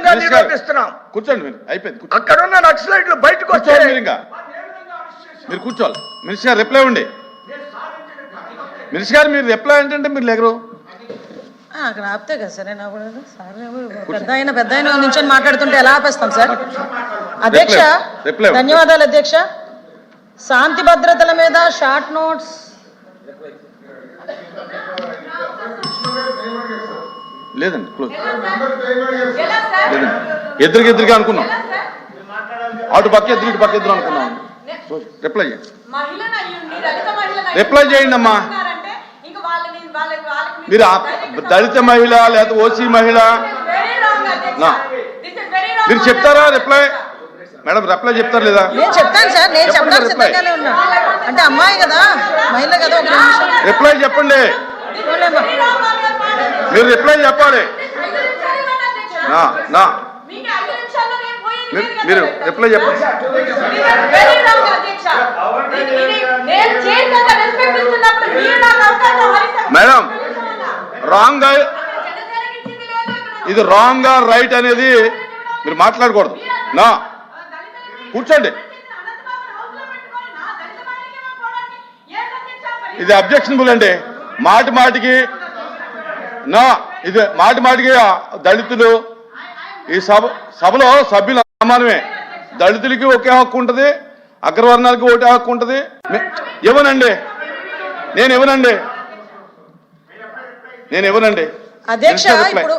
గా నిరోధిస్తున్నాం. కూర్చోండి మీరు, అయిపోయింది. అక్కడ ఉన్న నక్సలైట్లు బయటకు వచ్చే మీరు కూర్చోవాలి. మినిస్టర్ గారు రిప్లై ఉండి. మినిస్టర్ గారు మీరు రిప్లై ఏంటంటే మీరు లేరు అక్కడ ఆపితే కదా సార్. పెద్ద ఆయన నుంచి మాట్లాడుతుంటే ఎలా ఆపేస్తాం సార్? అధ్యక్ష ధన్యవాదాలు అధ్యక్ష. శాంతి భద్రతల మీద షార్ట్ నోట్స్ లేదండి, క్లోజ్ లేదండి. ఎదురుగా అనుకున్నాం, అటు పక్క ఎదురు ఇటు పక్క ఎదురు అనుకున్నాం. రిప్లై చేయండి, రిప్లై చేయండి అమ్మా. మీరు దళిత మహిళ లేదా ఓసీ మహిళ మీరు చెప్తారా రిప్లై? మేడం రిప్లై చెప్తారు లేదా? నేను చెప్తాను సార్, నేను చెప్పడానికి సిద్ధంగానే ఉన్నా. అంటే అమ్మాయి కదా, మహిళ కదా, ఒక నిమిషం రిప్లై చెప్పండి. మీరు రిప్లై చెప్పాలి. మీరు రిప్లై చెప్పండి. మేడం రాంగ్, ఇది రాంగ్ రైట్ అనేది మీరు మాట్లాడకూడదు. నా కూర్చోండి, ఇది అబ్జెక్షనబుల్ అండి. మాటికి నా ఇది మాటికి దళితులు ఈ సభలో సభ్యులు సమానమే. దళితులకి ఒకే హక్కు ఉంటుంది, అగ్రవర్ణాలకి ఒకటే హక్కు ఉంటుంది. ఇవ్వనండి, నేను ఇవ్వనండి. అధ్యక్ష. ఇప్పుడు